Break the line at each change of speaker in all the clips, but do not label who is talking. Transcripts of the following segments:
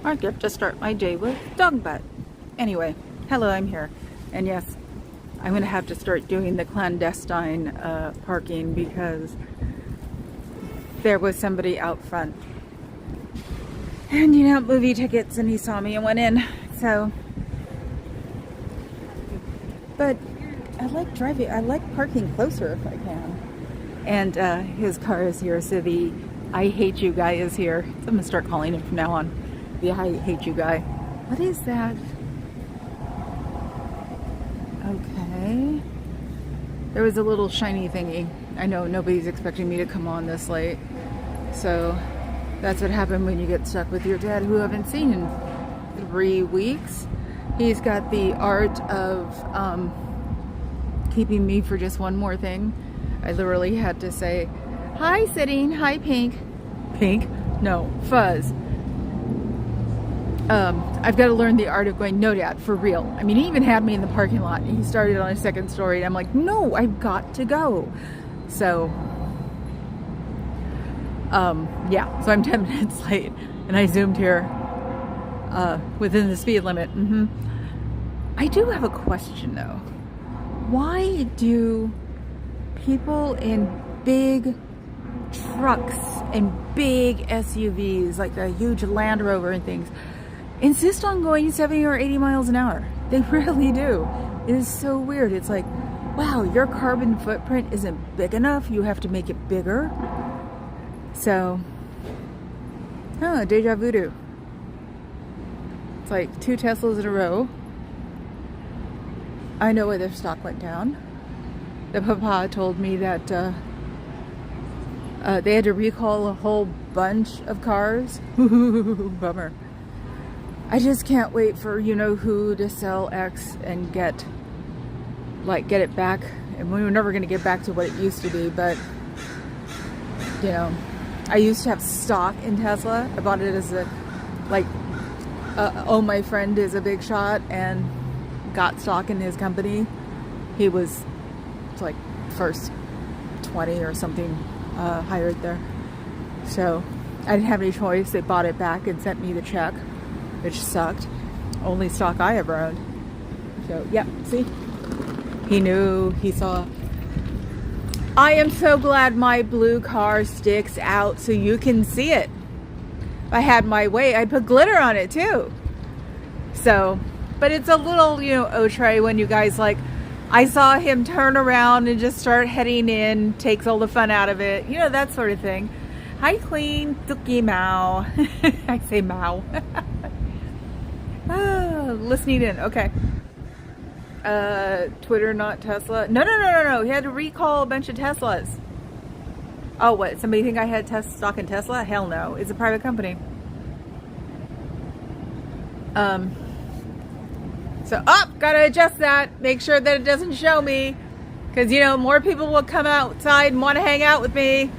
I get to start my day with dog butt. Anyway, hello, I'm here. And yes, I'm going to have to start doing the clandestine parking because there was somebody out front handing out movie tickets and he saw me and went in. So, but I like driving. I like parking closer if I can. And his car is here, so the I hate you guy is here. So I'm going to start calling him from now on. The I hate you guy. What is that? Okay. There was a little shiny thingy. I know nobody's expecting me to come on this late. So that's what happened when you get stuck with your dad, who I haven't seen in 3 weeks. He's got the art of keeping me for just one more thing. I literally had to say, hi sitting, hi pink. Pink? No, fuzz. I've got to learn the art of going, no dad, for real. I mean, he even had me in the parking lot and he started on his second story and I'm like, no, I've got to go. So, yeah, so I'm 10 minutes late and I zoomed here within the speed limit. I do have a question though. Why do people in big trucks and big SUVs, like the huge Land Rover and things, insist on going 70 or 80 miles an hour? They really do. It is so weird. It's like, wow, your carbon footprint isn't big enough. You have to make it bigger. So, deja voodoo. It's like 2 Teslas in a row. I know why their stock went down. The papa told me that they had to recall a whole bunch of cars. Bummer. I just can't wait for you-know-who to sell X and get it back. And we're never going to get back to what it used to be, but I used to have stock in Tesla. I bought it as my friend is a big shot and got stock in his company. He was like first 20 or something hired there. So I didn't have any choice. They bought it back and sent me the check, which sucked. Only stock I ever owned. So yeah, see? He knew, he saw. I am so glad my blue car sticks out so you can see it. If I had my way, I'd put glitter on it too. So, but it's a little, outre when you guys I saw him turn around and just start heading in, takes all the fun out of it. That sort of thing. Hi, Queen. Tuki Mao. I say Mao. Listening in. Okay. Twitter, not Tesla. No. He had to recall a bunch of Teslas. Oh, what? Somebody think I had stock in Tesla? Hell no. It's a private company. So, gotta adjust that. Make sure that it doesn't show me. Because, more people will come outside and want to hang out with me.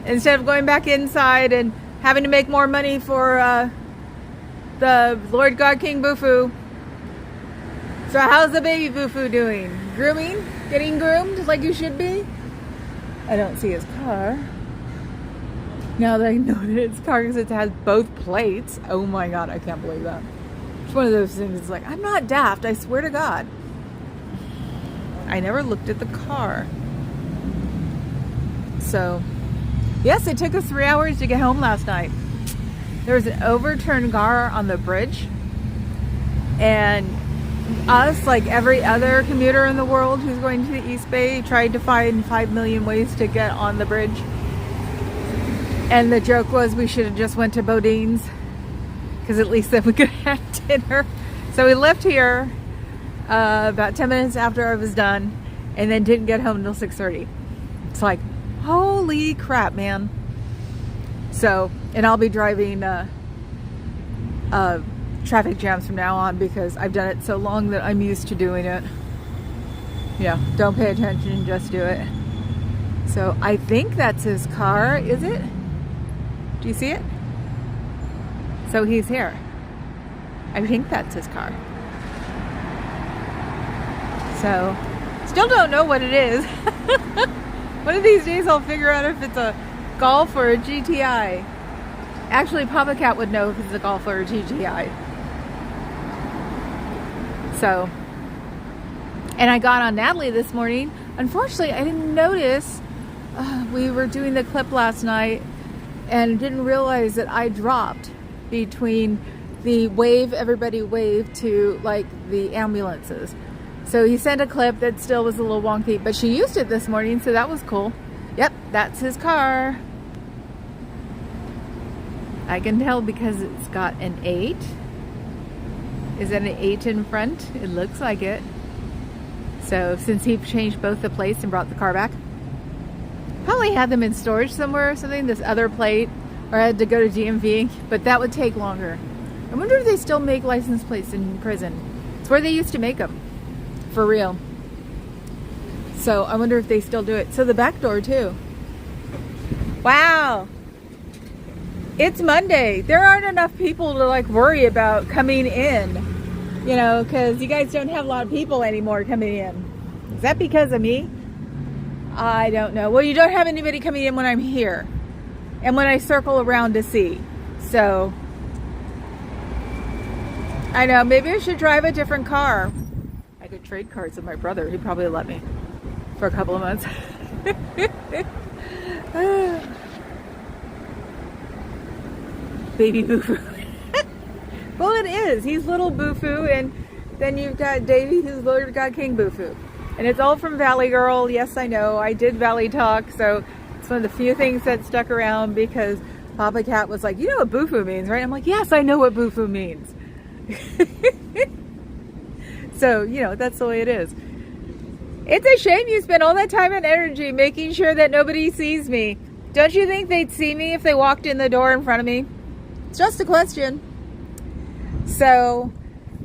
Instead of going back inside and having to make more money for the Lord God King Bufu. So how's the baby Bufu doing? Grooming? Getting groomed like you should be? I don't see his car. Now that I know that it's car because it has both plates. Oh my God, I can't believe that. It's one of those things, it's like, I'm not daft, I swear to God. I never looked at the car. So, yes, it took us 3 hours to get home last night. There was an overturned car on the bridge. And us, like every other commuter in the world who's going to the East Bay, tried to find 5 million ways to get on the bridge. And the joke was we should have just went to Bodine's, because at least then we could have dinner. So we left here about 10 minutes after I was done, and then didn't get home until 6:30. It's like, holy crap, man. So, and I'll be driving traffic jams from now on because I've done it so long that I'm used to doing it. Yeah, don't pay attention, just do it. So I think that's his car, is it? Do you see it? So he's here. I think that's his car. So, still don't know what it is. One of these days I'll figure out if it's a Golf or a GTI. Actually, Papa Cat would know if it's a golfer or GTI. So, and I got on Natalie this morning. Unfortunately, I didn't notice. We were doing the clip last night and didn't realize that I dropped between the wave, everybody wave, to like the ambulances. So he sent a clip that still was a little wonky, but she used it this morning, so that was cool. Yep, that's his car. I can tell because it's got an 8. Is that an 8 in front? It looks like it. So since he changed both the plates and brought the car back, probably had them in storage somewhere or something, this other plate, or I had to go to DMV, but that would take longer. I wonder if they still make license plates in prison. It's where they used to make them, for real. So I wonder if they still do it. So the back door too. Wow. It's Monday. There aren't enough people to like worry about coming in, you know, because you guys don't have a lot of people anymore coming in. Is that because of me? I don't know. Well, you don't have anybody coming in when I'm here and when I circle around to see. So I know, maybe I should drive a different car. I could trade cars with my brother. He'd probably let me for a couple of months. Baby Boo-Foo. Well, it is. He's little Boo-Foo, and then you've got Davey, who's Lord God King Boo-Foo. And it's all from Valley Girl. Yes, I know. I did Valley Talk, so it's one of the few things that stuck around because Papa Cat was like, you know what Boo-Foo means, right? I'm like, yes, I know what Boo-Foo means. So, you know, that's the way it is. It's a shame you spend all that time and energy making sure that nobody sees me. Don't you think they'd see me if they walked in the door in front of me? It's just a question. So,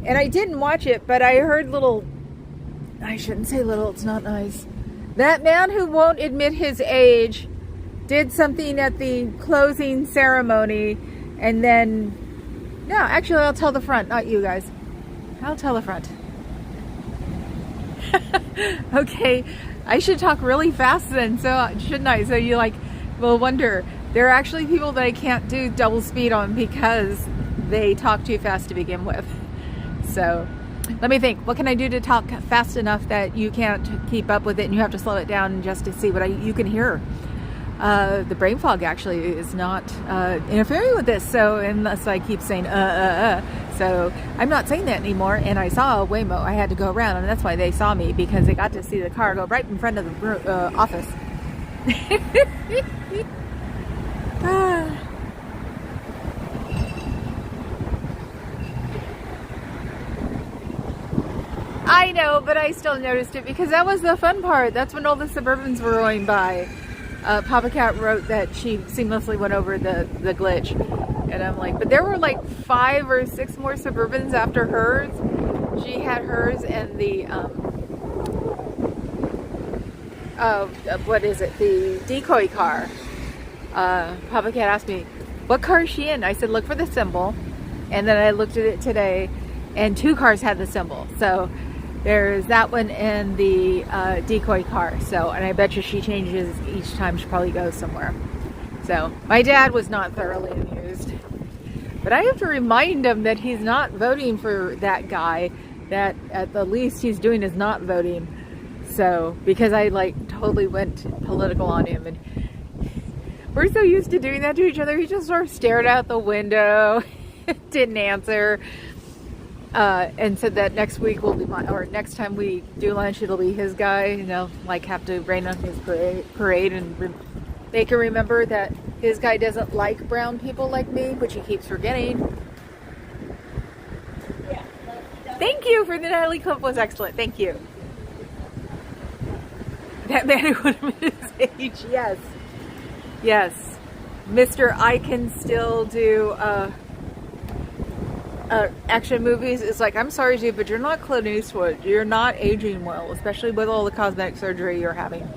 and I didn't watch it, but I heard little, I shouldn't say little, it's not nice. That man who won't admit his age did something at the closing ceremony, and then, no, actually I'll tell the front, not you guys. I'll tell the front. Okay, I should talk really fast then, so shouldn't I? So you like will wonder. There are actually people that I can't do double speed on because they talk too fast to begin with. So let me think. What can I do to talk fast enough that you can't keep up with it and you have to slow it down just to see what you can hear? The brain fog actually is not interfering with this. So unless I keep saying so I'm not saying that anymore. And I saw a Waymo. I had to go around, and that's why they saw me, because they got to see the car go right in front of the office. I know, but I still noticed it because that was the fun part. That's when all the Suburbans were going by. Papa Cat wrote that she seamlessly went over the glitch. And I'm like, but there were like 5 or 6 more Suburbans after hers. She had hers and the, what is it? The decoy car. Papa Cat asked me, what car is she in? I said, look for the symbol. And then I looked at it today and 2 cars had the symbol. So there's that one and the decoy car. So, and I bet you she changes each time she probably goes somewhere. So my dad was not thoroughly amused. But I have to remind him that he's not voting for that guy, that at the least he's doing is not voting. So, because I like totally went political on him, and we're so used to doing that to each other. He just sort of stared out the window, didn't answer, and said that next week will be or next time we do lunch, it'll be his guy, you know, like have to rain on his parade and make him remember that his guy doesn't like brown people like me, which he keeps forgetting. Yeah. Thank you for the Natalie clip, was excellent. Thank you. That man who would have been his age, yes. Yes. Mr. I can still do action movies. It's like, I'm sorry, dude, but you're not Clint Eastwood. You're not aging well, especially with all the cosmetic surgery you're having.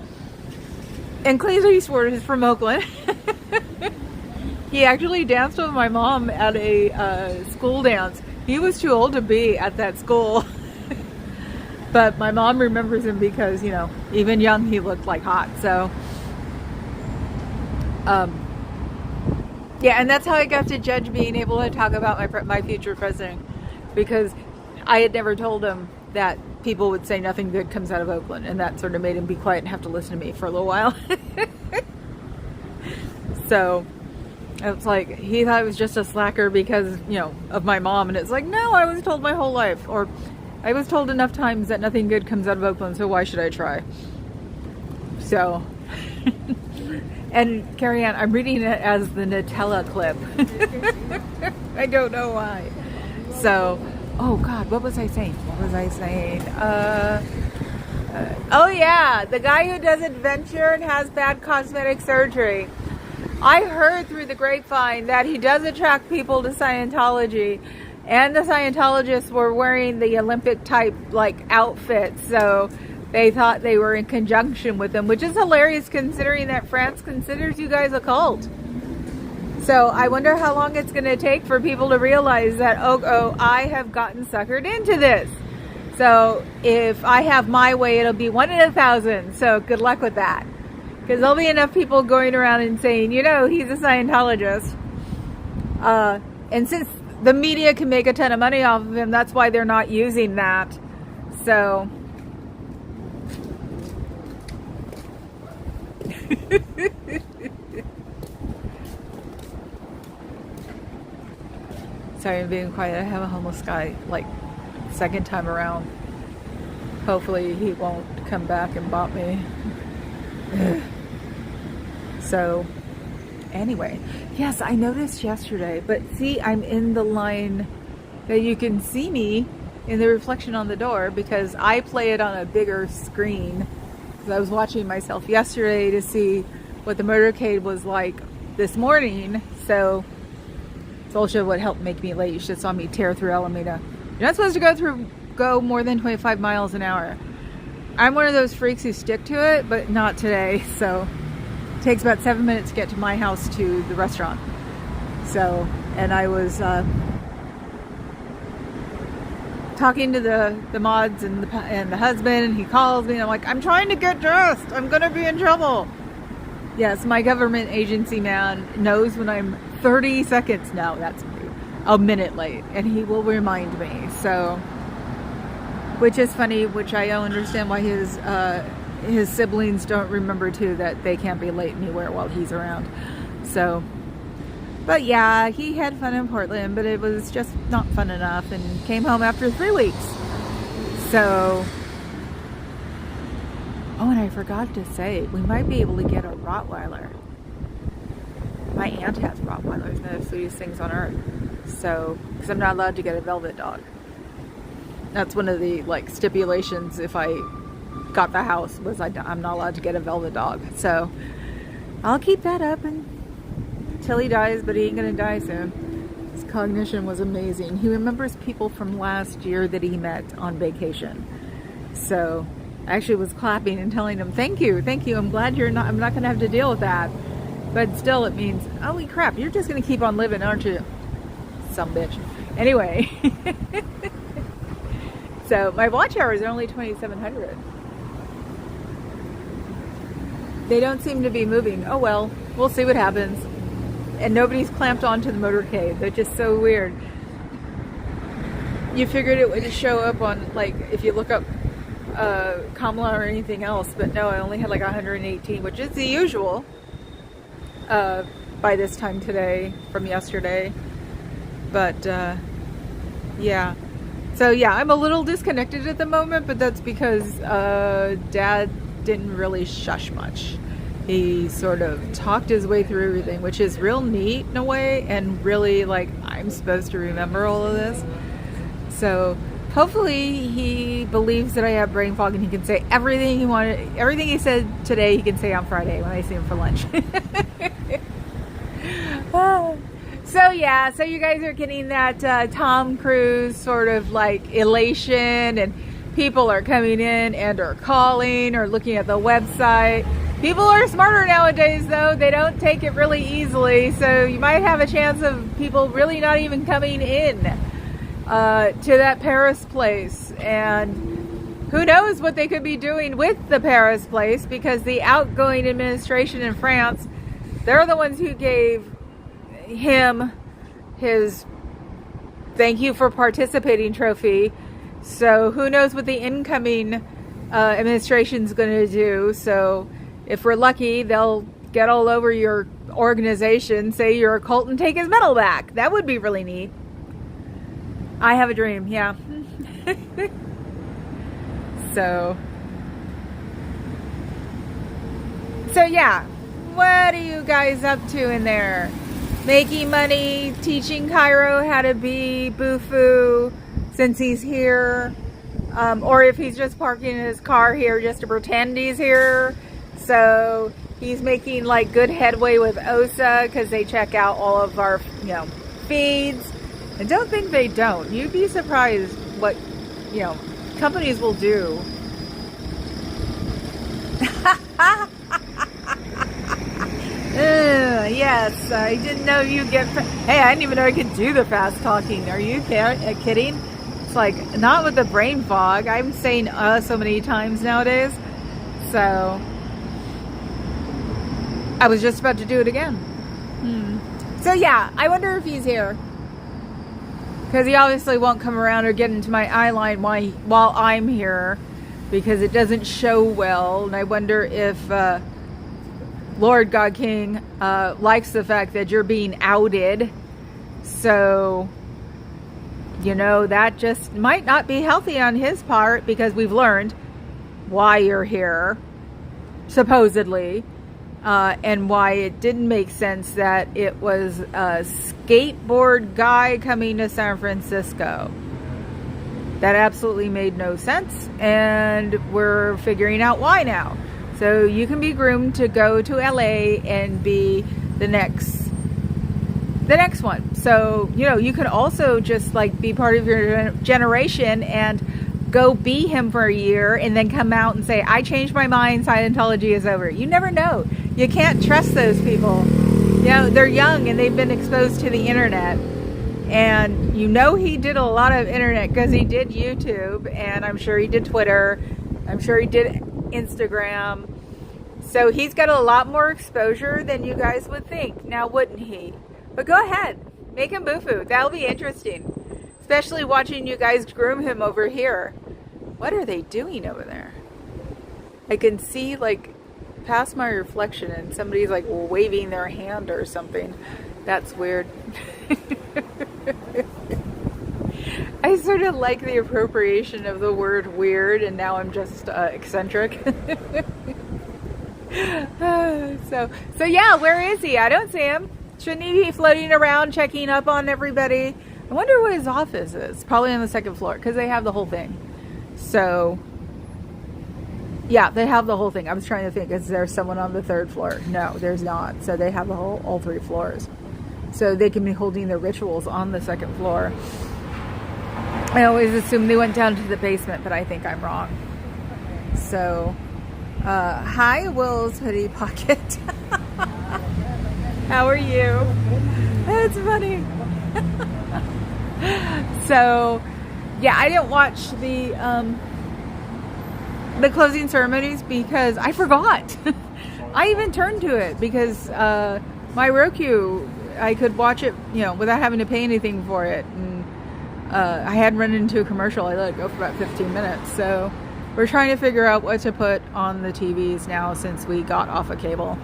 And Clint Eastwood is from Oakland. He actually danced with my mom at a school dance. He was too old to be at that school. But my mom remembers him because, you know, even young, he looked like hot. So, Yeah, and that's how I got to judge being able to talk about my future president, because I had never told him that people would say nothing good comes out of Oakland, and that sort of made him be quiet and have to listen to me for a little while. So it's like he thought I was just a slacker because, you know, of my mom, and it's like, no, I was told my whole life, or I was told enough times that nothing good comes out of Oakland, so why should I try? So and Carrie Ann, I'm reading it as the Nutella clip. I don't know why. So, oh God, what was I saying? Oh yeah, the guy who does adventure and has bad cosmetic surgery. I heard through the grapevine that he does attract people to Scientology, and the Scientologists were wearing the Olympic type like outfits, so they thought they were in conjunction with them, which is hilarious considering that France considers you guys a cult. So I wonder how long it's going to take for people to realize that, oh, I have gotten suckered into this. So if I have my way, it'll be 1 in 1,000. So good luck with that. Because there'll be enough people going around and saying, you know, he's a Scientologist. And since the media can make a ton of money off of him, that's why they're not using that. So sorry, I'm being quiet. I have a homeless guy, like, second time around. Hopefully he won't come back and bop me. So, anyway. Yes, I noticed yesterday, but see, I'm in the line that you can see me in the reflection on the door because I play it on a bigger screen. I was watching myself yesterday to see what the motorcade was like this morning, so it's also what helped make me late. You should have saw me tear through Alameda. You're not supposed to go more than 25 miles an hour. I'm one of those freaks who stick to it, but not today. So it takes about 7 minutes to get to my house to the restaurant. So, and I was talking to the mods and the husband, and he calls me and I'm like, I'm trying to get dressed, I'm gonna be in trouble. Yes, my government agency man knows when I'm 30 seconds, no, that's a minute late, and he will remind me. So, which is funny, which I don't understand why his siblings don't remember too, that they can't be late anywhere while he's around. So, but yeah, he had fun in Portland, but it was just not fun enough, and came home after 3 weeks. So, oh, and I forgot to say, we might be able to get a Rottweiler. My aunt has Rottweilers, they're the sweetest things on earth. So, because I'm not allowed to get a velvet dog. That's one of the like stipulations if I got the house, was I'm not allowed to get a velvet dog. So, I'll keep that up until he dies, but he ain't gonna die soon. His cognition was amazing. He remembers people from last year that he met on vacation. So I actually was clapping and telling him, thank you, I'm glad I'm not gonna have to deal with that. But still, it means, holy crap, you're just gonna keep on living, aren't you? Some bitch. Anyway. So my watch hours are only 2,700. They don't seem to be moving. Oh well, we'll see what happens. And nobody's clamped onto the motorcade. They're just so weird. You figured it would show up on, like, if you look up Kamala or anything else, but no, I only had like 118, which is the usual by this time today from yesterday. But yeah. So yeah, I'm a little disconnected at the moment, but that's because Dad didn't really shush much. He sort of talked his way through everything, which is real neat in a way, and really, like, I'm supposed to remember all of this. So hopefully he believes that I have brain fog and he can say everything he wanted, everything he said today he can say on Friday when I see him for lunch. So yeah, so you guys are getting that Tom Cruise sort of like elation, and people are coming in and are calling or looking at the website. People are smarter nowadays, though. They don't take it really easily, so you might have a chance of people really not even coming in to that Paris place. And who knows what they could be doing with the Paris place, because the outgoing administration in France, they're the ones who gave him his thank you for participating trophy. So who knows what the incoming administration's going to do. So if we're lucky, they'll get all over your organization, say you're a cult, and take his medal back. That would be really neat. I have a dream, yeah. So yeah, what are you guys up to in there? Making money, teaching Cairo how to be Bufu since he's here, or if he's just parking his car here just to pretend he's here. So he's making like good headway with OSA because they check out all of our, feeds. And don't think they don't. You'd be surprised what, companies will do. Yes, I didn't know you get... Hey, I didn't even know I could do the fast talking. Are you kidding? It's like, not with the brain fog. I'm saying so many times nowadays. So, I was just about to do it again. So yeah, I wonder if he's here. Because he obviously won't come around or get into my eye line while I'm here. Because it doesn't show well. And I wonder if Lord God King likes the fact that you're being outed. So, that just might not be healthy on his part. Because we've learned why you're here. Supposedly. And why it didn't make sense that it was a skateboard guy coming to San Francisco. That absolutely made no sense, and we're figuring out why now. So you can be groomed to go to LA and be the next one. So, you can also just like be part of your generation and go be him for a year and then come out and say, I changed my mind, Scientology is over. You never know. You can't trust those people. They're young and they've been exposed to the internet. And he did a lot of internet because he did YouTube, and I'm sure he did Twitter. I'm sure he did Instagram. So he's got a lot more exposure than you guys would think. Now, wouldn't he? But go ahead. Make him Bufu. That'll be interesting. Especially watching you guys groom him over here. What are they doing over there? I can see, like, past my reflection and somebody's, like, waving their hand or something. That's weird. I sort of like the appropriation of the word weird, and now I'm just eccentric. So yeah, where is he? I don't see him. Shouldn't he be floating around checking up on everybody? I wonder what his office is. Probably on the second floor because they have the whole thing. So yeah, they have the whole thing. I was trying to think, is there someone on the third floor? No, there's not. So they have all three floors. So they can be holding their rituals on the second floor. I always assume they went down to the basement, but I think I'm wrong. So, hi, Will's hoodie pocket. How are you? That's funny. So, yeah, I didn't watch the closing ceremonies because I forgot. I even turned to it because my Roku, I could watch it, without having to pay anything for it. And I hadn't run into a commercial. I let it go for about 15 minutes. So we're trying to figure out what to put on the TVs now since we got off of cable.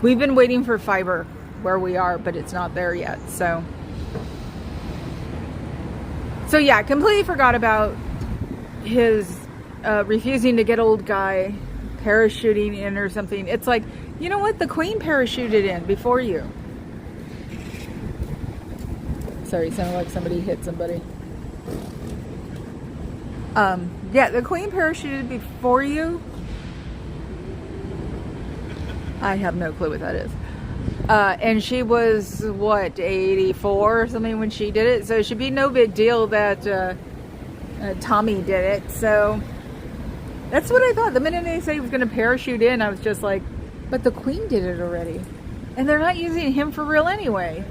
We've been waiting for fiber where we are, but it's not there yet. So yeah, completely forgot about his refusing to get old guy parachuting in or something. It's like, you know what? The Queen parachuted in before you. Sorry, sounded like somebody hit somebody. Yeah, the Queen parachuted before you. I have no clue what that is. And she was, 84 or something when she did it? So it should be no big deal that Tommy did it. So that's what I thought. The minute they said he was going to parachute in, I was just like, but the Queen did it already. And they're not using him for real anyway.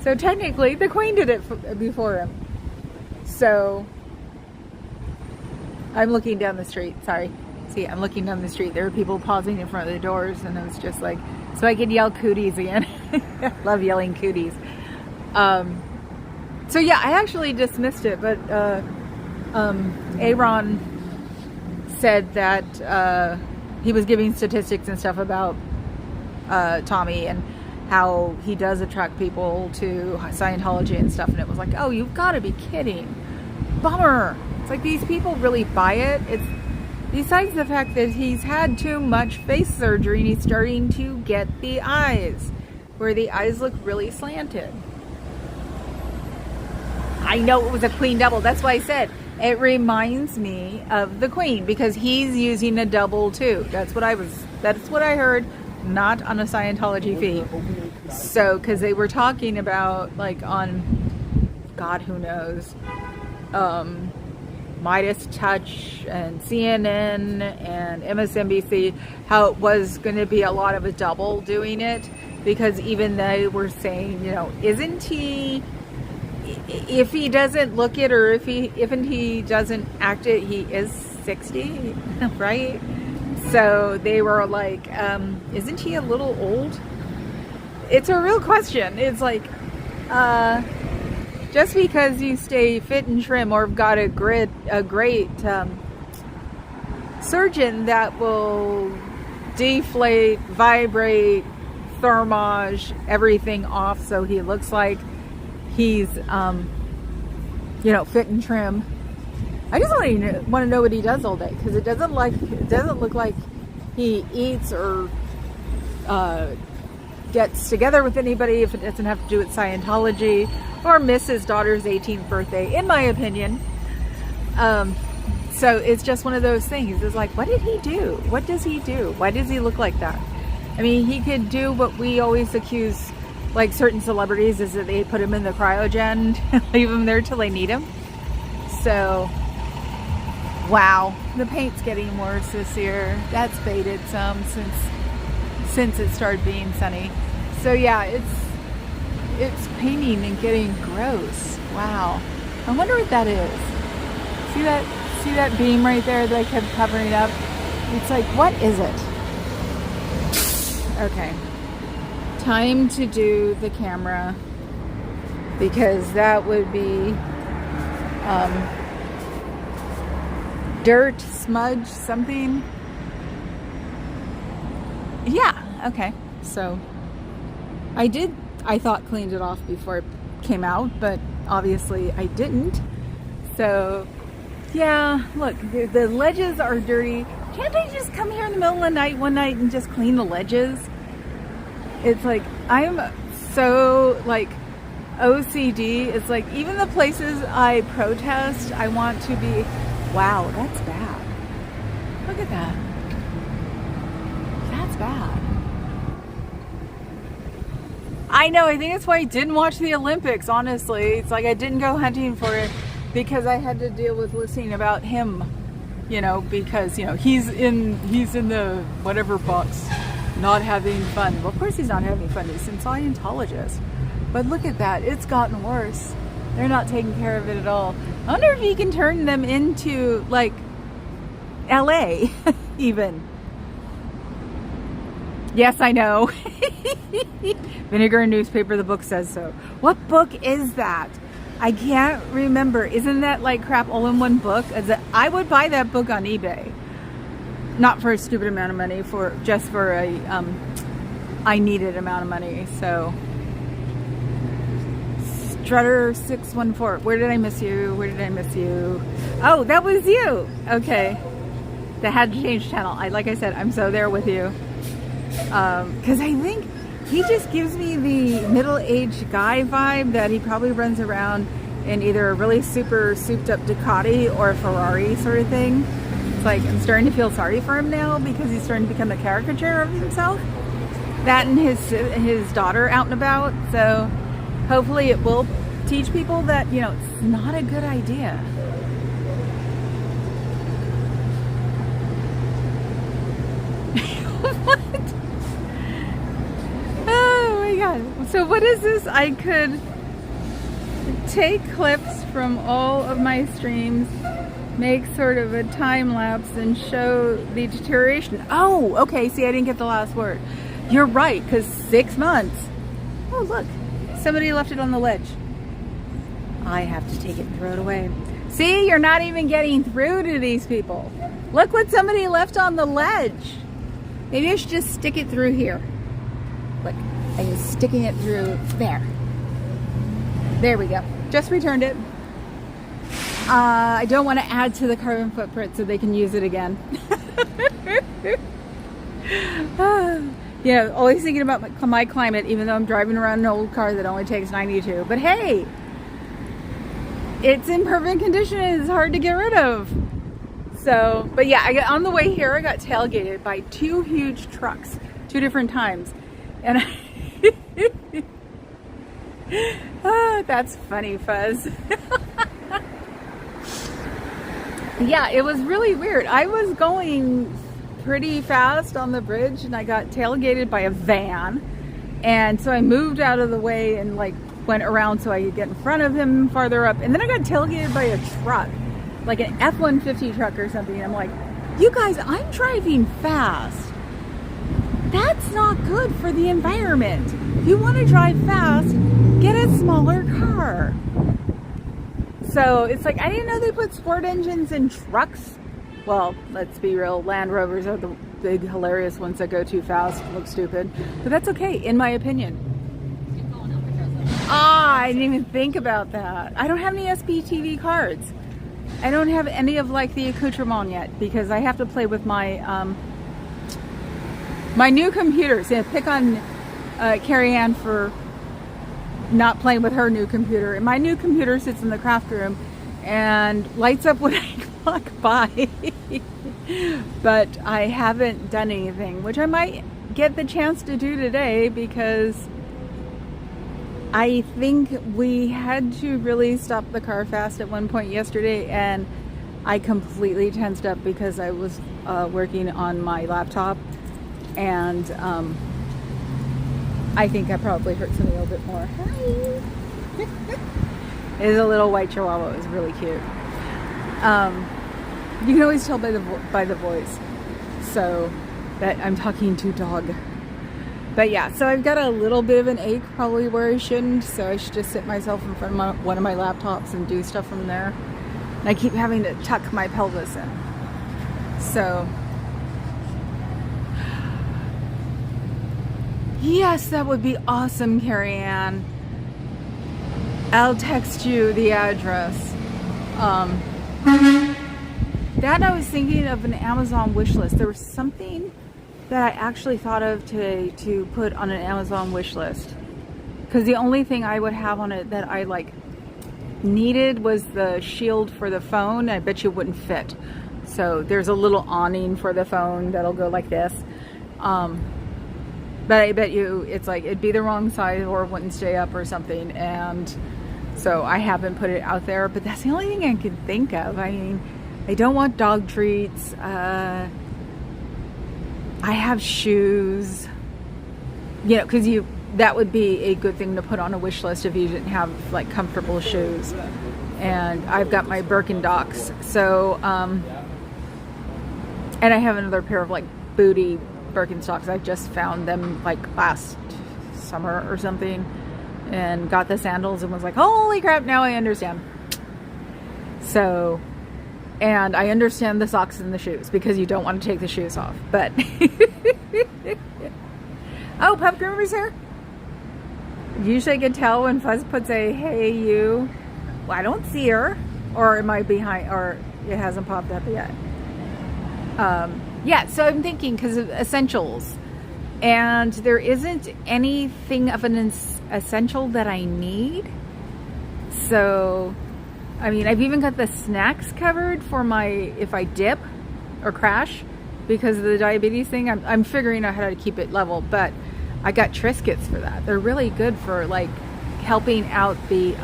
So technically, the Queen did it before him. So I'm looking down the street. Sorry. See, I'm looking down the street. There were people pausing in front of the doors, and I was just like, so I could yell cooties again. Love yelling cooties. So yeah, I actually dismissed it, but Aaron said that he was giving statistics and stuff about Tommy and how he does attract people to Scientology and stuff, and it was like, oh, you've got to be kidding. Bummer. It's like these people really buy it. It's besides the fact that he's had too much face surgery and he's starting to get the eyes, where the eyes look really slanted. I know it was a queen double. That's why I said it reminds me of the queen, because he's using a double too. That's what I heard, not on a Scientology feed. So, because they were talking about, like, on God, who knows, Midas Touch and CNN and MSNBC, how it was going to be a lot of a double doing it, because even they were saying, you know, isn't he, if he doesn't look it, or if he doesn't act it, he is 60, right? So they were like, isn't he a little old? It's a real question. It's like, just because you stay fit and trim, or have got a great surgeon that will deflate, vibrate, thermage everything off so he looks like he's, you know, fit and trim. I just want to know what he does all day, because it doesn't look like he eats or gets together with anybody, if it doesn't have to do with Scientology, or miss his daughter's 18th birthday, in my opinion. So it's just one of those things. It's like, what did he do? What does he do? Why does he look like that? I mean, he could do what we always accuse, like, certain celebrities, is that they put him in the cryogen and leave him there till they need him. So, wow, the paint's getting worse this year. That's faded some since it started being sunny. So yeah, it's painting and getting gross. Wow, I wonder what that is. See that beam right there that I kept covering up? It's like, what is it? Okay, time to do the camera, because that would be dirt, smudge, something. Yeah, okay. So I thought cleaned it off before it came out, but obviously I didn't. So yeah, look, the ledges are dirty. Can't I just come here in the middle of the night one night and just clean the ledges? It's like, I'm so, like, OCD. It's like, even the places I protest, I want to be, wow, that's bad. Look at that. That's bad. I know, I think that's why I didn't watch the Olympics, honestly. It's like I didn't go hunting for it because I had to deal with listening about him, you know, because, you know, he's in the whatever box, not having fun. Well, of course he's not having fun. He's a Scientologist. But look at that. It's gotten worse. They're not taking care of it at all. I wonder if you can turn them into, like, LA, even. Yes, I know. Vinegar and Newspaper, the book says so. What book is that? I can't remember. Isn't that like crap all in one book? I would buy that book on eBay. Not for a stupid amount of money, just for a I needed amount of money. So Strutter 614. Where did I miss you? Where did I miss you? Oh, that was you. Okay. That had to change channel. Like I said, I'm so there with you. Because I think he just gives me the middle-aged guy vibe that he probably runs around in either a really super souped-up Ducati or a Ferrari sort of thing. It's like, I'm starting to feel sorry for him now because he's starting to become a caricature of himself. That and his daughter out and about. So hopefully it will teach people that, you know, it's not a good idea. What? Oh my god. So what is this? I could take clips from all of my streams, make sort of a time lapse and show the deterioration. Oh, okay. See, I didn't get the last word. You're right, because 6 months. Oh, look. Somebody left it on the ledge. I have to take it and throw it away. See, you're not even getting through to these people. Look what somebody left on the ledge. Maybe I should just stick it through here. Look, I'm just sticking it through there. There we go. Just returned it. I don't want to add to the carbon footprint so they can use it again. Yeah, always thinking about my climate, even though I'm driving around an old car that only takes 92. But hey, it's in perfect condition and it's hard to get rid of. So, but yeah, on the way here, I got tailgated by 2 huge trucks, 2 different times. And that's funny, Fuzz. Yeah, it was really weird. I was going pretty fast on the bridge and I got tailgated by a van. And so I moved out of the way and like went around so I could get in front of him farther up. And then I got tailgated by a truck, like an F-150 truck or something. And I'm like, you guys, I'm driving fast. That's not good for the environment. If you want to drive fast, get a smaller car. So it's like, I didn't know they put sport engines in trucks. Well, let's be real, Land Rovers are the big hilarious ones that go too fast, look stupid. But that's okay, in my opinion. I didn't even think about that. I don't have any SBTV cards. I don't have any of like the accoutrement yet because I have to play with my my new computer. So pick on Carrie Ann for not playing with her new computer. And my new computer sits in the craft room and lights up when I walk by. But I haven't done anything, which I might get the chance to do today because I think we had to really stop the car fast at one point yesterday and I completely tensed up because I was working on my laptop and I think I probably hurt somebody a little bit more. Hi! It is a little white chihuahua. It was really cute. You can always tell by the voice. So that I'm talking to dog. But yeah, so I've got a little bit of an ache probably where I shouldn't. So I should just sit myself in front of one of my laptops and do stuff from there. And I keep having to tuck my pelvis in. So yes, that would be awesome, Carrie Ann. I'll text you the address. That I was thinking of an Amazon wish list. There was something that I actually thought of today to put on an Amazon wish list. Because the only thing I would have on it that I like needed was the shield for the phone. I bet you wouldn't fit. So there's a little awning for the phone that'll go like this. But I bet you it's like it'd be the wrong size or it wouldn't stay up or something. And so I haven't put it out there, but that's the only thing I can think of. I mean, I don't want dog treats. I have shoes, you know, because that would be a good thing to put on a wish list if you didn't have like comfortable shoes. And I've got my Birkenstocks. So, and I have another pair of like booty Birkenstocks. I just found them like last summer or something and got the sandals and was like, holy crap, now I understand. So, and I understand the socks and the shoes because you don't want to take the shoes off, but oh, Pup Groomer's here. Usually I can tell when Fuzz puts a hey you. Well, I don't see her, or am I behind, or it hasn't popped up yet. Yeah, so I'm thinking because of essentials, and there isn't anything of an essential that I need. So, I mean, I've even got the snacks covered for my, if I dip or crash because of the diabetes thing. I'm figuring out how to keep it level, but I got Triscuits for that. They're really good for like helping out the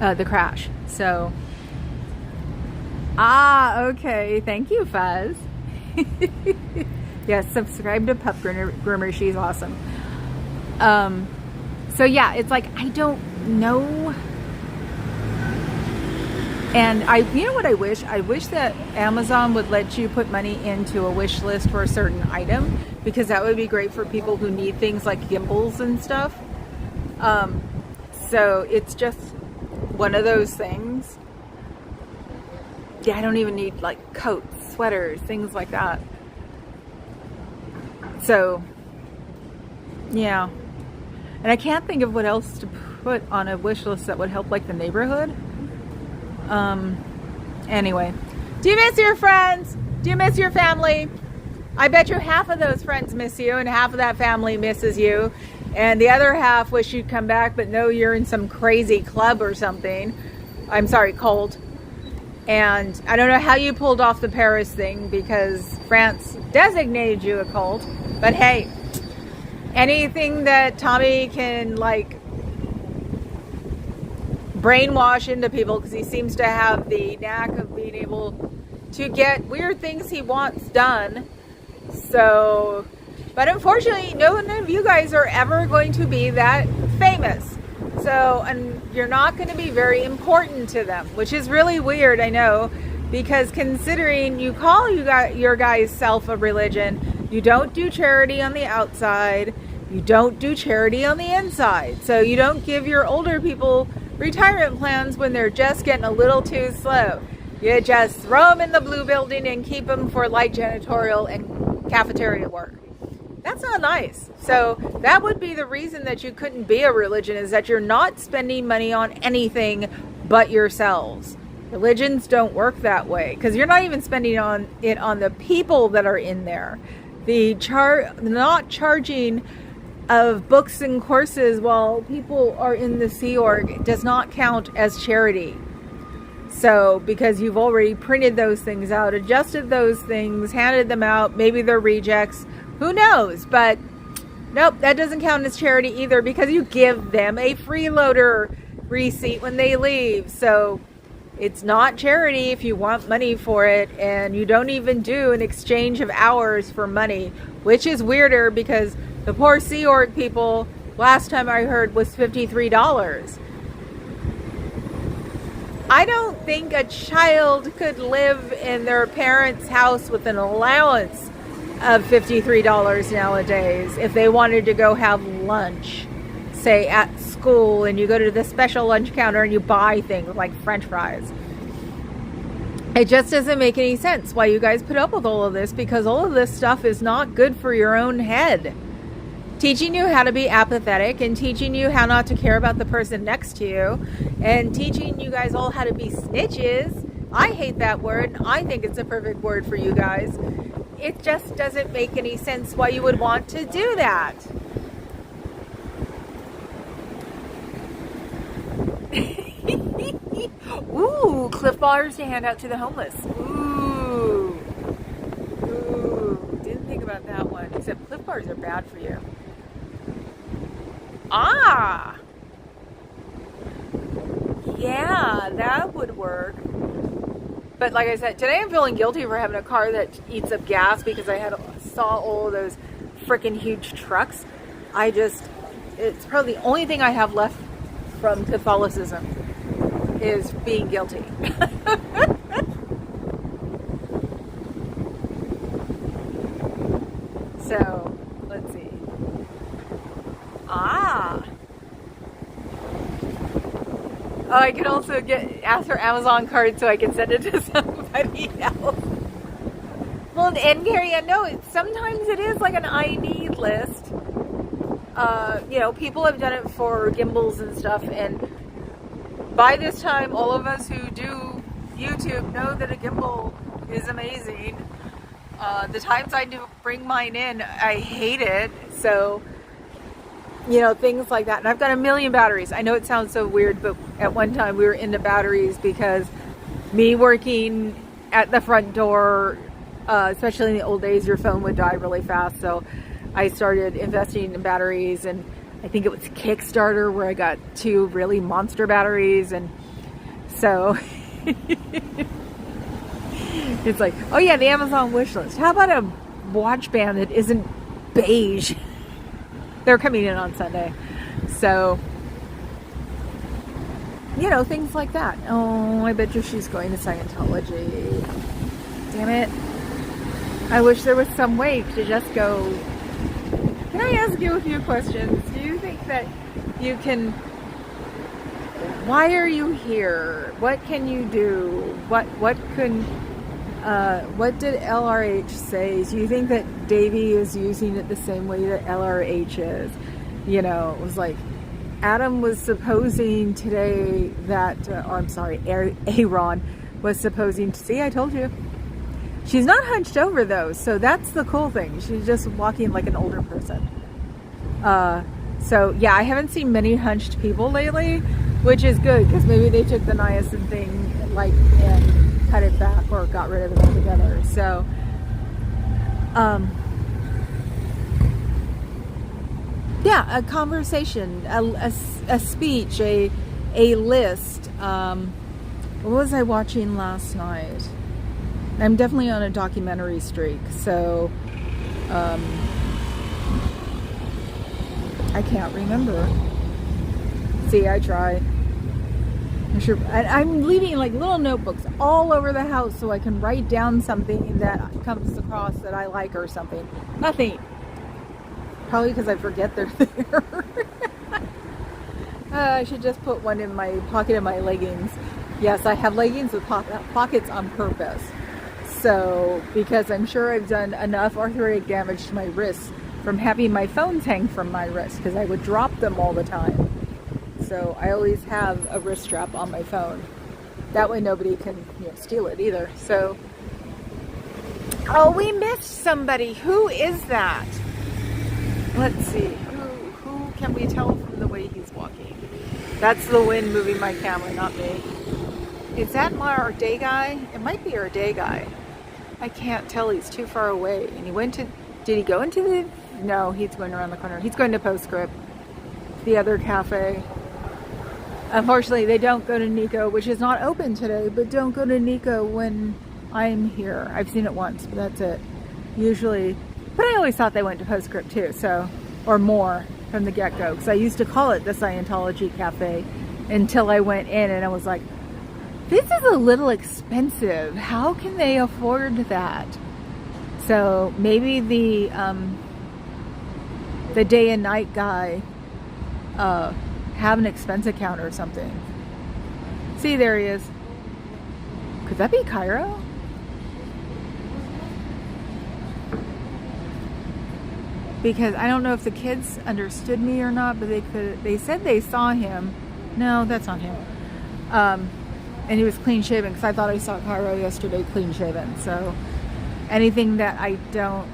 crash. So, okay. Thank you, Fuzz. Yes, subscribe to Pup Groomer. She's awesome. So yeah, it's like, I don't know. And you know what I wish? I wish that Amazon would let you put money into a wish list for a certain item, because that would be great for people who need things like gimbals and stuff. So it's just one of those things. Yeah, I don't even need like coats, sweaters, things like that. So, yeah. And I can't think of what else to put on a wish list that would help like the neighborhood. Anyway. Do you miss your friends? Do you miss your family? I bet you half of those friends miss you and half of that family misses you. And the other half wish you'd come back, but no, you're in some crazy club or something. I'm sorry, cult. And I don't know how you pulled off the Paris thing because France designated you a cult. But hey, anything that Tommy can like brainwash into people, because he seems to have the knack of being able to get weird things he wants done. So, but unfortunately, none of you guys are ever going to be that famous. So, and you're not going to be very important to them, which is really weird, I know, because considering you call your guys' self a religion, you don't do charity on the outside, you don't do charity on the inside. So you don't give your older people retirement plans when they're just getting a little too slow. You just throw them in the blue building and keep them for light janitorial and cafeteria work. That's not nice. So that would be the reason that you couldn't be a religion, is that you're not spending money on anything but yourselves. Religions don't work that way because you're not even spending on it on the people that are in there. The not charging of books and courses while people are in the Sea Org does not count as charity. So, because you've already printed those things out, adjusted those things, handed them out, maybe they're rejects, who knows? But nope, that doesn't count as charity either because you give them a freeloader receipt when they leave. So it's not charity if you want money for it, and you don't even do an exchange of hours for money, which is weirder because the poor Sea Org people, last time I heard, was $53. I don't think a child could live in their parents' house with an allowance of $53 nowadays if they wanted to go have lunch, say at school, and you go to the special lunch counter and you buy things like French fries. It just doesn't make any sense why you guys put up with all of this, because all of this stuff is not good for your own head. Teaching you how to be apathetic and teaching you how not to care about the person next to you and teaching you guys all how to be snitches. I hate that word. I think it's a perfect word for you guys. It just doesn't make any sense why you would want to do that. Ooh, Cliff Bars to hand out to the homeless. Ooh. Ooh. Didn't think about that one. Except Cliff Bars are bad for you. Ah! Yeah, that would work. But like I said, today I'm feeling guilty for having a car that eats up gas because I saw all of those freaking huge trucks. It's probably the only thing I have left from Catholicism is being guilty. So, let's see. Ah! Oh, I can also ask for Amazon card so I can send it to somebody else. Well, and Gary, I know sometimes it is like an I need list. People have done it for gimbals and stuff, and by this time, all of us who do YouTube know that a gimbal is amazing. The times I do bring mine in, I hate it. So, things like that. And I've got a million batteries. I know it sounds so weird, but at one time we were into batteries because me working at the front door, especially in the old days, your phone would die really fast. So I started investing in batteries, and I think it was Kickstarter where I got 2 really monster batteries. And so it's like, oh yeah, the Amazon wish list. How about a watch band that isn't beige? They're coming in on Sunday. So, things like that. Oh, I bet you she's going to Scientology. Damn it. I wish there was some way to just go. Can I ask you a few questions? Do you think that You can, why are you here? What can you do? What did LRH say? Do you think that Davy is using it the same way that LRH is? You know, it was like, Adam was supposing today that, or I'm sorry, Aaron was supposing to, see, I told you. She's not hunched over though, so that's the cool thing. She's just walking like an older person. So yeah, I haven't seen many hunched people lately, which is good because maybe they took the niacin thing like and cut it back or got rid of it altogether. So, yeah, a conversation, a speech, a list. What was I watching last night? I'm definitely on a documentary streak, so I can't remember. See, I try. I'm sure, I'm leaving like little notebooks all over the house so I can write down something that comes across that I like or something. Nothing. Probably because I forget they're there. I should just put one in my pocket of my leggings. Yes, I have leggings with pockets on purpose. So, because I'm sure I've done enough arthritic damage to my wrists from having my phones hang from my wrist because I would drop them all the time. So I always have a wrist strap on my phone. That way nobody can, steal it either. So, oh, we missed somebody. Who is that? Let's see. Who can we tell from the way he's walking? That's the wind moving my camera, not me. Is that our day guy? It might be our day guy. I can't tell. He's too far away. And he went to, did he go into the, no, he's going around the corner. He's going to Postscript, the other cafe. Unfortunately, they don't go to Nico, which is not open today, but don't go to Nico when I'm here. I've seen it once, but that's it. Usually, but I always thought they went to Postscript too, so, or more from the get-go, because I used to call it the Scientology Cafe until I went in and I was like, this is a little expensive. How can they afford that? So maybe the day and night guy have an expense account or something. See, there he is. Could that be Cairo? Because I don't know if the kids understood me or not, but they said they saw him. No, that's not him. And he was clean shaven because I thought I saw Cairo yesterday clean shaven. So anything that I don't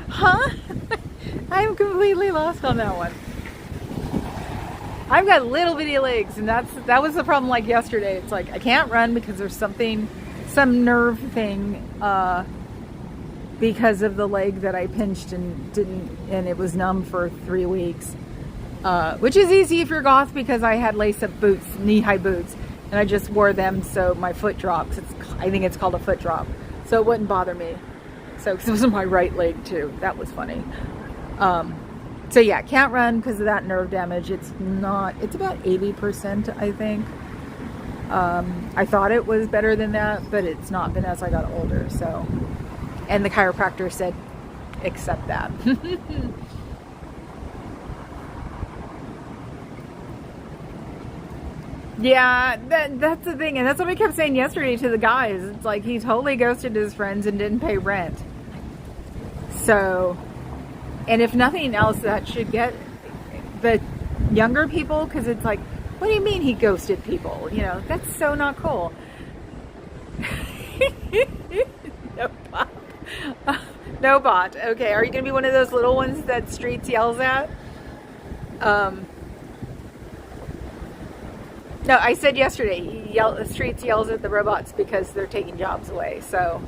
huh? I'm completely lost on that one. I've got little bitty legs, and that was the problem like yesterday. It's like I can't run because there's some nerve thing because of the leg that I pinched and it was numb for 3 weeks. Which is easy if you're goth because I had lace-up boots, knee-high boots, and I just wore them so my foot drops. I think it's called a foot drop. So it wouldn't bother me. So, because it was my right leg too. That was funny. So yeah, can't run because of that nerve damage. It's about 80%, I think. I thought it was better than that, but it's not been as I got older. So, and the chiropractor said, accept that. Yeah, that's the thing. And that's what I kept saying yesterday to the guys. It's like he totally ghosted his friends and didn't pay rent. So, and if nothing else, that should get the younger people, because it's like, what do you mean he ghosted people? That's so not cool. No bot. No bot. Okay, are you going to be one of those little ones that Streets yells at? No, I said yesterday, Streets yells at the robots because they're taking jobs away, so.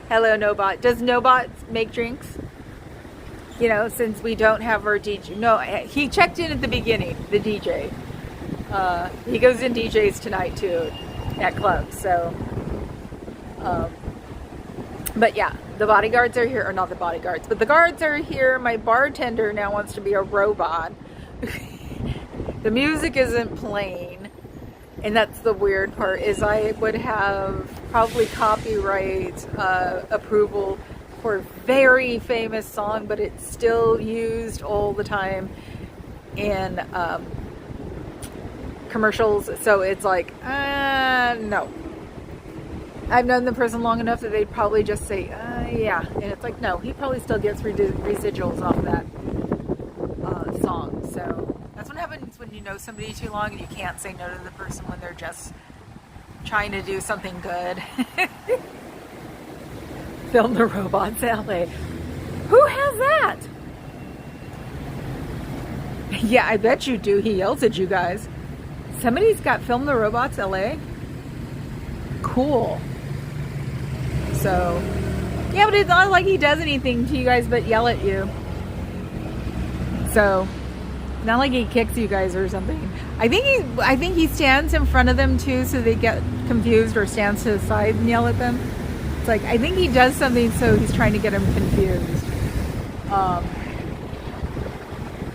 Hello, Nobot. Does Nobot make drinks? Since we don't have our DJ. No, he checked in at the beginning, the DJ. He goes in DJs tonight, too, at clubs, so. But yeah, the bodyguards are here, or not the bodyguards, but the guards are here. My bartender now wants to be a robot. the music isn't playing. And that's the weird part, is I would have probably copyright approval for a very famous song, but it's still used all the time in commercials. So it's like, no. I've known the person long enough that they'd probably just say, yeah. And it's like, no, he probably still gets residuals off that song. So that's what happens when you know somebody too long and you can't say no to the person when they're just trying to do something good. Film the robots LA. Who has that? Yeah, I bet you do. He yells at you guys. Somebody's got Film the Robots LA. Cool. So, yeah, but it's not like he does anything to you guys but yell at you. So, not like he kicks you guys or something. I think he stands in front of them too, so they get confused, or stands to the side and yell at them. It's like, I think he does something, so he's trying to get them confused.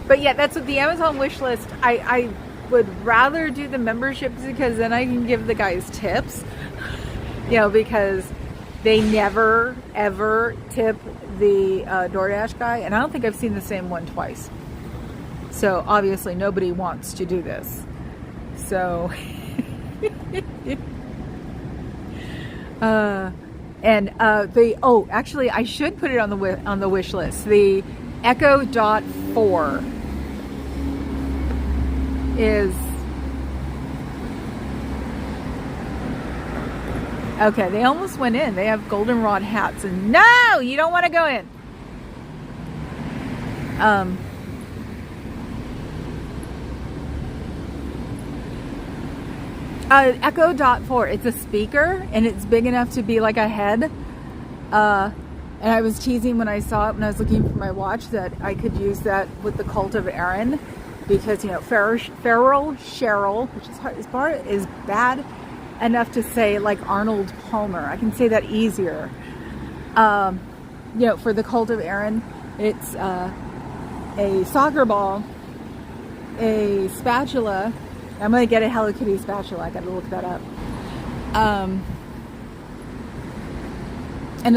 But yeah, that's what the Amazon wish list. I would rather do the memberships, because then I can give the guys tips. You know, because they never ever tip the DoorDash guy, and I don't think I've seen the same one twice. So obviously nobody wants to do this. So actually I should put it on the wish list. The Echo Dot 4 is okay. They almost went in. They have goldenrod hats, and no, you don't want to go in. Echo Dot 4. It's a speaker, and it's big enough to be like a head. And I was teasing when I saw it when I was looking for my watch that I could use that with the Cult of Aaron, because you know Feral Cheryl, which is bad enough to say like Arnold Palmer. I can say that easier. You know, for the Cult of Aaron, it's a soccer ball, a spatula. I'm going to get a Hello Kitty spatula. I got to look that up. And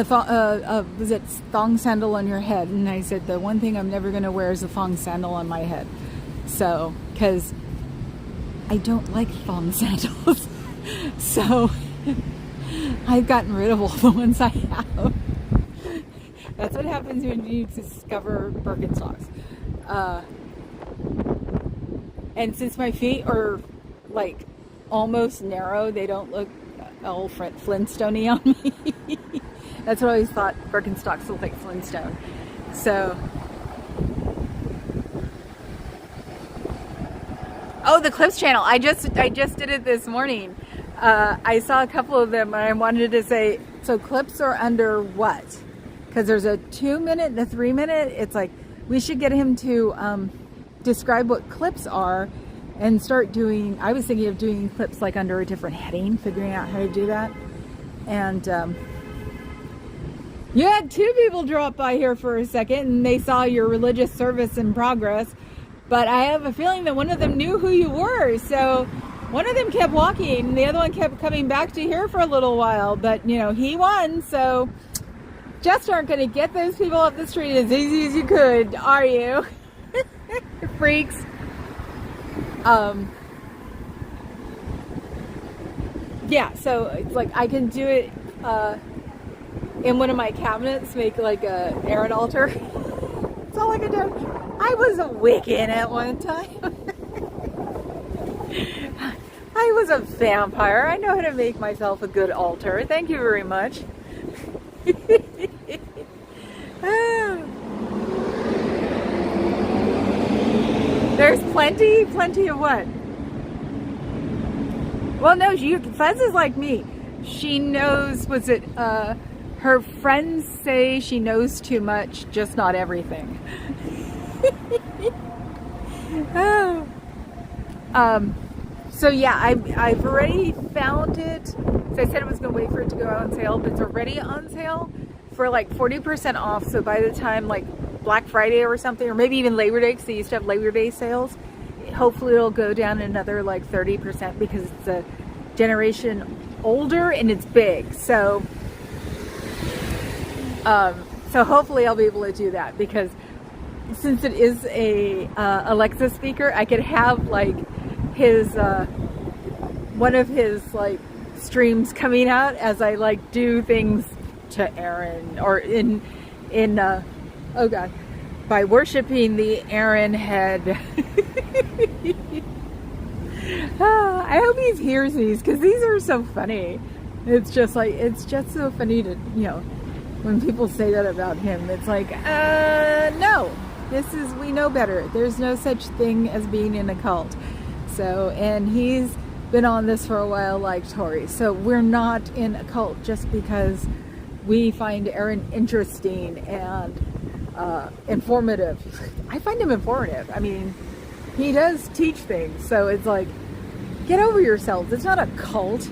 was it thong sandal on your head? And I said, the one thing I'm never going to wear is a thong sandal on my head. So, because I don't like thong sandals. So, I've gotten rid of all the ones I have. That's what happens when you discover Birkenstocks. And since my feet are like almost narrow, they don't look all Flintstone-y on me. That's what I always thought, Birkenstocks look like Flintstone. So, oh, the Clips channel. I just did it this morning. I saw a couple of them, and I wanted to say, so clips are under what? Because there's a 2-minute and a 3-minute. It's like, we should get him to describe what clips are and start doing. I was thinking of doing clips like under a different heading, figuring out how to do that. And you had 2 people drop by here for a second, and they saw your religious service in progress, but I have a feeling that one of them knew who you were. So one of them kept walking, and the other one kept coming back to here for a little while, but you know, he won. So just aren't going to get those people off the street as easy as you could, are you? Freaks. Yeah, so it's like I can do it in one of my cabinets, make like a Aaron altar. That's all I can do. I was a Wiccan at one time. I was a vampire. I know how to make myself a good altar. Thank you very much. There's plenty of what? Well, no, Fez is like me. She knows, her friends say she knows too much, just not everything. Oh. So yeah, I've already found it. So I said I was going to wait for it to go out on sale, but it's already on sale for like 40% off. So by the time like Black Friday or something, or maybe even Labor Day, because they used to have Labor Day sales, hopefully it'll go down another like 30% because it's a generation older and it's big. So so hopefully I'll be able to do that, because since it is a Alexa speaker, I could have like his one of his like streams coming out as I like do things to Aaron, or in oh god, by worshiping the Aaron head. I hope he hears these, because these are so funny. It's just so funny to, you know, when people say that about him. It's like, no, we know better. There's no such thing as being in a cult. So, and he's been on this for a while like Tori. So we're not in a cult just because we find Aaron interesting and informative. I find him informative. I mean, he does teach things. So it's like, get over yourselves. It's not a cult.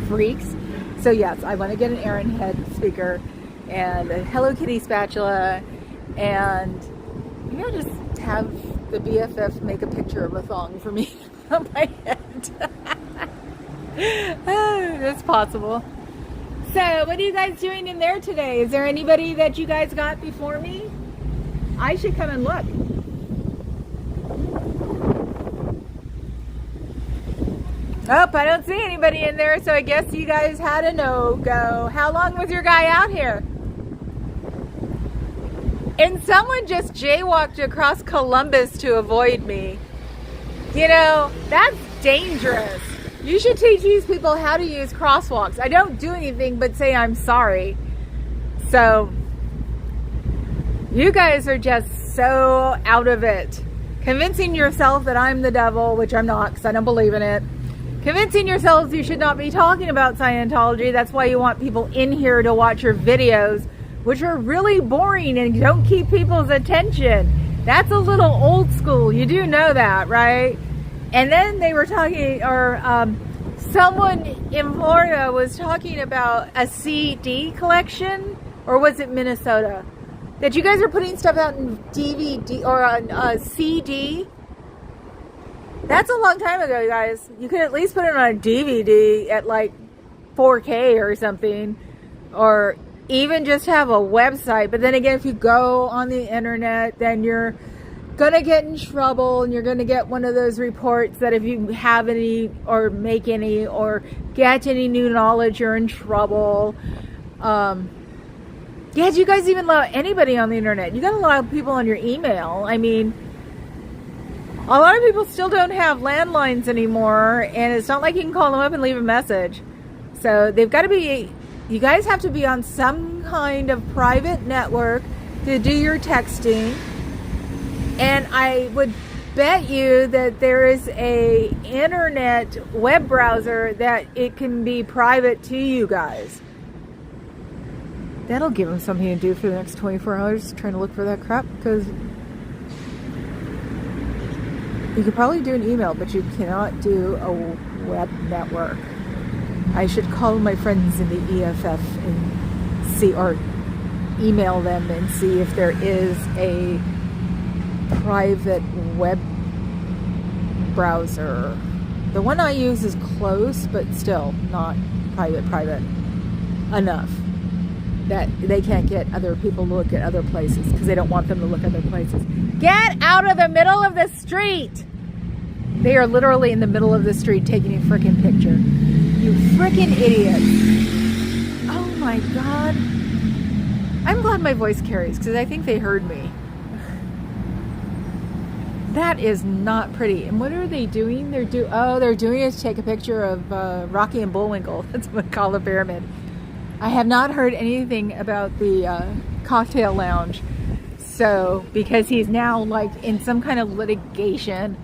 Freaks. So yes, I want to get an Aaron head speaker and a Hello Kitty spatula, and I'm gonna just have the BFF make a picture of a thong for me on my head. It's possible. So what are you guys doing in there today? Is there anybody that you guys got before me? I should come and look. Oh, I don't see anybody in there, so I guess you guys had a no-go. How long was your guy out here? And someone just jaywalked across Columbus to avoid me. You know, that's dangerous. You should teach these people how to use crosswalks. I don't do anything but say I'm sorry. So, you guys are just so out of it. Convincing yourself that I'm the devil, which I'm not, because I don't believe in it. Convincing yourselves you should not be talking about Scientology. That's why you want people in here to watch your videos, which are really boring and don't keep people's attention. That's a little old school. You do know that, right? And then they were talking, or someone in Florida was talking about a CD collection, or was it Minnesota? That you guys are putting stuff out in DVD or on CD. That's a long time ago, you guys. You could at least put it on a DVD at like 4K or something, or even just have a website. But then again, if you go on the internet, then you're gonna get in trouble, and you're gonna get one of those reports that if you have any or make any or get any new knowledge, you're in trouble. Yeah, do you guys even allow anybody on the internet? You gotta allow people on your email. I mean, a lot of people still don't have landlines anymore, and it's not like you can call them up and leave a message. So they've got to be, you guys have to be on some kind of private network to do your texting. And I would bet you that there is a internet web browser that it can be private to you guys. That'll give them something to do for the next 24 hours, trying to look for that crap, because you could probably do an email, but you cannot do a web network. I should call my friends in the EFF and see, or email them and see if there is a private web browser. The one I use is close, but still not private enough that they can't get other people to look at other places, because they don't want them to look at other places. Get out of the middle of the street! They are literally in the middle of the street taking a freaking picture. You freaking idiots. Oh my god. I'm glad my voice carries, because I think they heard me. That is not pretty. And what are they doing? They're doing is take a picture of Rocky and Bullwinkle. That's what we call the pyramid. I have not heard anything about the cocktail lounge. So, because he's now like in some kind of litigation,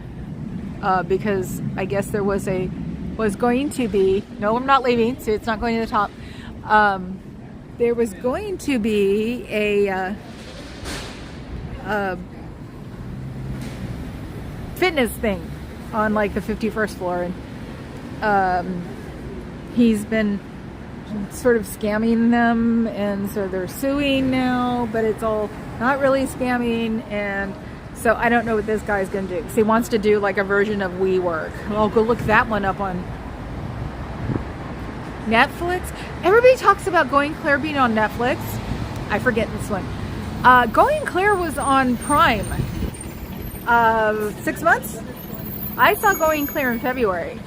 because I guess there was going to be, no, I'm not leaving, so it's not going to the top. There was going to be a fitness thing on like the 51st floor, and he's been sort of scamming them, and so they're suing now, but it's all not really scamming, and So I don't know what this guy's going to do. 'Cause he wants to do like a version of WeWork. I'll go look that one up on Netflix. Everybody talks about Going Clear being on Netflix. I forget this one. Going Clear was on Prime 6 months. I saw Going Clear in February.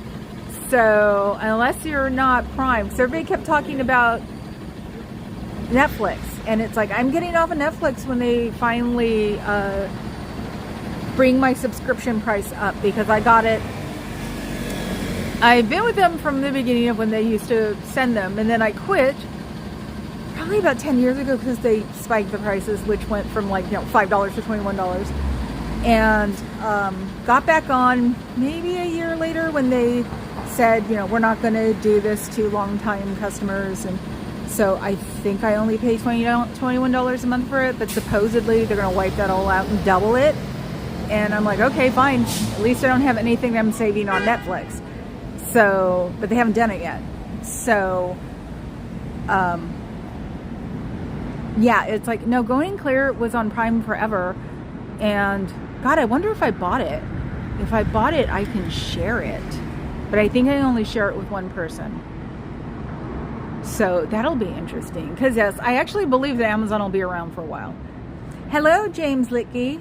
So unless you're not Prime, because everybody kept talking about Netflix, and it's like I'm getting off of Netflix when they finally bring my subscription price up, because I got it. I've been with them from the beginning of when they used to send them, and then I quit probably about 10 years ago because they spiked the prices, which went from like $5 to $21, and got back on maybe a year later when they said, we're not going to do this to long-time customers, and so I think I only pay $21 a month for it, but supposedly they're going to wipe that all out and double it. And I'm like, okay, fine. At least I don't have anything I'm saving on Netflix. So, but they haven't done it yet. So, yeah, it's like, no, Going Clear was on Prime forever. And God, I wonder if I bought it. If I bought it, I can share it. But I think I only share it with one person. So that'll be interesting. Because yes, I actually believe that Amazon will be around for a while. Hello, James Litke.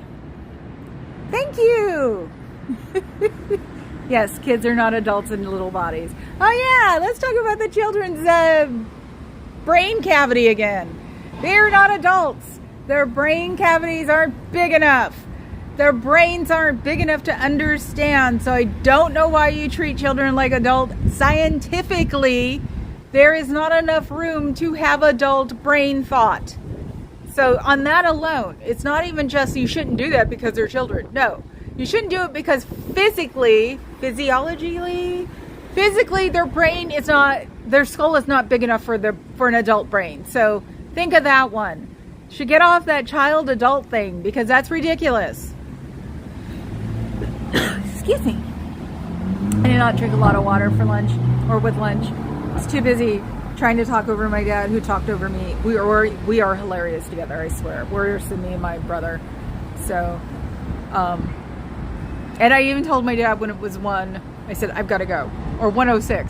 Thank you. Yes, kids are not adults in little bodies. Oh yeah, let's talk about the children's brain cavity again. They're not adults. Their brain cavities aren't big enough. Their brains aren't big enough to understand. So I don't know why you treat children like adults. Scientifically, there is not enough room to have adult brain thought. So on that alone, it's not even just you shouldn't do that because they're children. No, you shouldn't do it because physiologically, their brain is not, their skull is not big enough for an adult brain. So think of that one. Should get off that child adult thing, because that's ridiculous. Excuse me. I did not drink a lot of water for lunch or with lunch. I was too busy trying to talk over my dad, who talked over me. We are hilarious together, I swear. Worse than me and my brother. So, and I even told my dad when it was 1, I said, I've got to go. Or 1:06.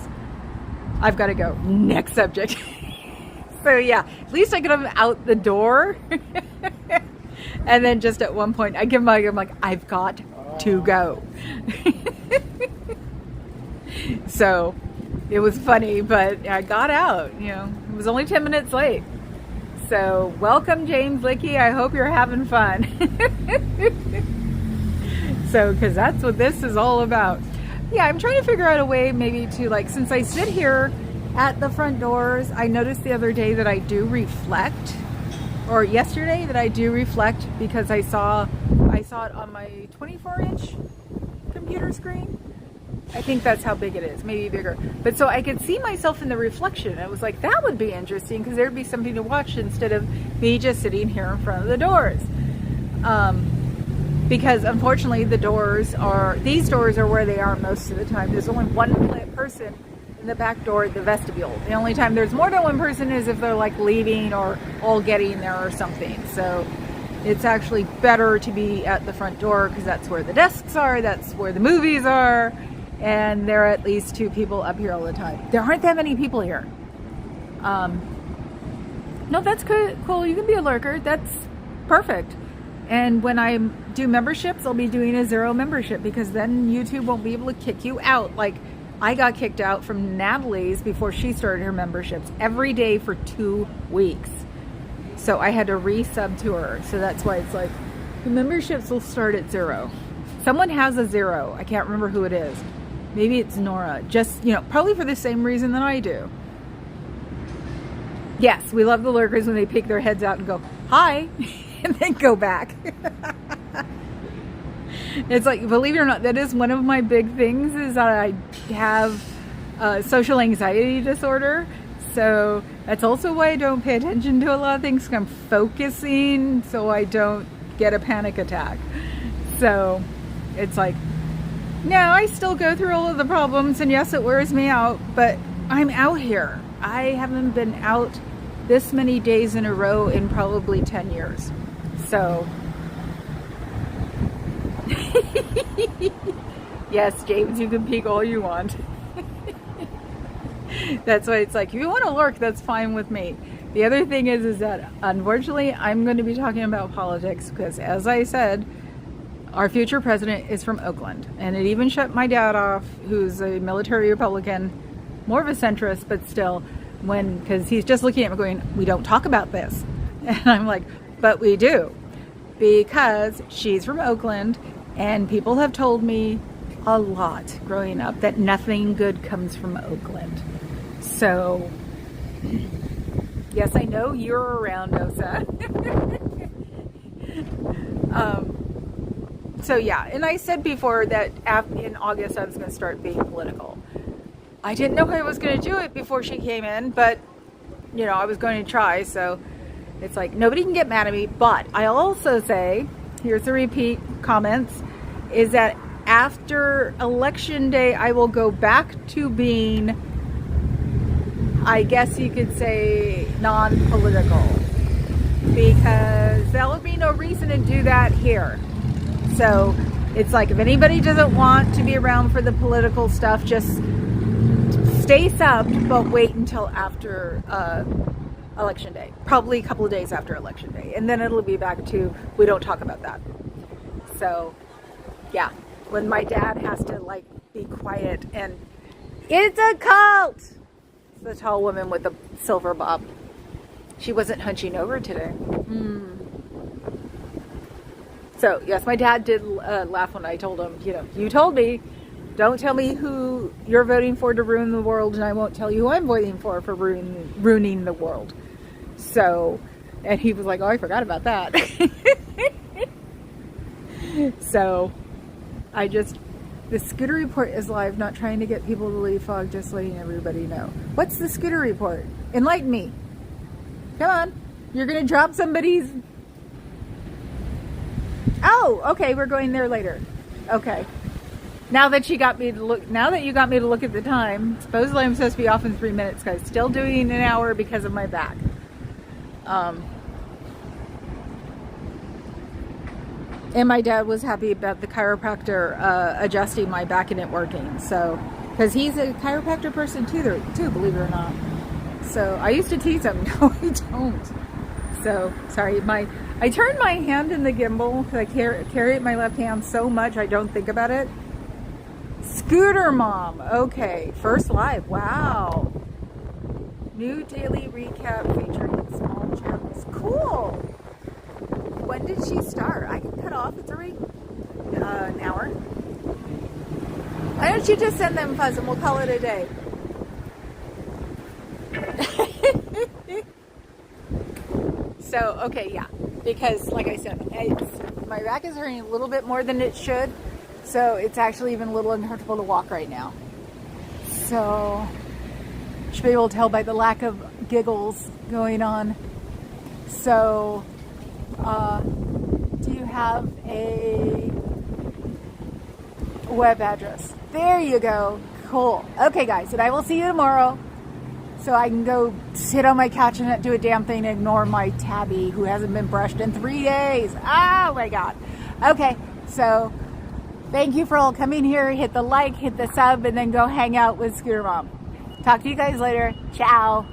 I've got to go. Next subject. So yeah, at least I get him out the door. And then just at one point, I'm like, I've got to go. So it was funny, but I got out, it was only 10 minutes late. So welcome, James Licky. I hope you're having fun. So, because that's what this is all about. Yeah, I'm trying to figure out a way maybe to, like, since I sit here at the front doors, I noticed the other day that I do reflect, or yesterday that I do reflect, because I saw it on my 24-inch computer screen. I think that's how big it is, maybe bigger. But so I could see myself in the reflection. I was like, that would be interesting, because there'd be something to watch instead of me just sitting here in front of the doors. Because unfortunately these doors are where they are most of the time. There's only one person in the back door at the vestibule. The only time there's more than one person is if they're like leaving or all getting there or something. So it's actually better to be at the front door, because that's where the desks are, that's where the movies are, and there are at least 2 people up here all the time. There aren't that many people here. No, that's cool. You can be a lurker. That's perfect. And when I do memberships, I'll be doing a 0 membership, because then YouTube won't be able to kick you out. Like, I got kicked out from Natalie's before she started her memberships every day for 2 weeks. So I had to resub to her. So that's why it's like, the memberships will start at 0. Someone has a 0. I can't remember who it is. Maybe it's Nora. Just, probably for the same reason that I do. Yes, we love the lurkers when they peek their heads out and go, hi, and then go back. It's like, believe it or not, that is one of my big things, is that I have social anxiety disorder. So that's also why I don't pay attention to a lot of things, because I'm focusing so I don't get a panic attack. So it's like, no, I still go through all of the problems, and yes, it wears me out, but I'm out here. I haven't been out this many days in a row in probably 10 years. So Yes, James, you can peek all you want. That's why it's like, if you want to lurk, that's fine with me. The other thing is that unfortunately I'm going to be talking about politics because, as I said, our future president is from Oakland, and it even shut my dad off, who's a military Republican, more of a centrist, but still, because he's just looking at me going, we don't talk about this. And I'm like, but we do, because she's from Oakland, and people have told me a lot growing up that nothing good comes from Oakland. So, yes, I know you're around, Osa. So yeah, and I said before that in August I was going to start being political. I didn't know I was going to do it before she came in, but you know, I was going to try. So it's like, nobody can get mad at me. But I also say, here's the repeat comments, is that after Election Day, I will go back to being, I guess you could say, non-political, because there would be no reason to do that here. So it's like, if anybody doesn't want to be around for the political stuff, just stay subbed, but wait until after Election Day, probably a couple of days after Election Day, and then it'll be back to, we don't talk about that. So yeah, when my dad has to like be quiet and it's a cult. The tall woman with the silver bob. She wasn't hunching over today. So yes, my dad did laugh when I told him, you know, you told me, don't tell me who you're voting for to ruin the world, and I won't tell you who I'm voting for ruining the world. So, and he was like, oh, I forgot about that. So, the Scooter Report is live, not trying to get people to leave fog, just letting everybody know. What's the Scooter Report? Enlighten me. Come on. You're going to drop somebody's... Oh, okay, we're going there later. Okay. Now that you got me to look at the time, supposedly I'm supposed to be off in 3 minutes, guys. Still doing an hour because of my back. And my dad was happy about the chiropractor adjusting my back and it working. So, because he's a chiropractor person too, believe it or not. So I used to tease him. No, I don't. So sorry, I turn my hand in the gimbal because I carry it in my left hand so much I don't think about it. Scooter Mom. Okay, first live. Wow. New daily recap featuring small channels. Cool. When did she start? I can cut off. It's already an hour. Why don't you just send them fuzz and we'll call it a day. So, okay, yeah. Because, like I said, my back is hurting a little bit more than it should. So, it's actually even a little uncomfortable to walk right now. So, you should be able to tell by the lack of giggles going on. So, do you have a web address? There you go. Cool. Okay, guys, and I will see you tomorrow. So I can go sit on my couch and not do a damn thing and ignore my tabby who hasn't been brushed in 3 days. Oh my God. Okay, so thank you for all coming here. Hit the like, hit the sub, and then go hang out with Scooter Mom. Talk to you guys later. Ciao.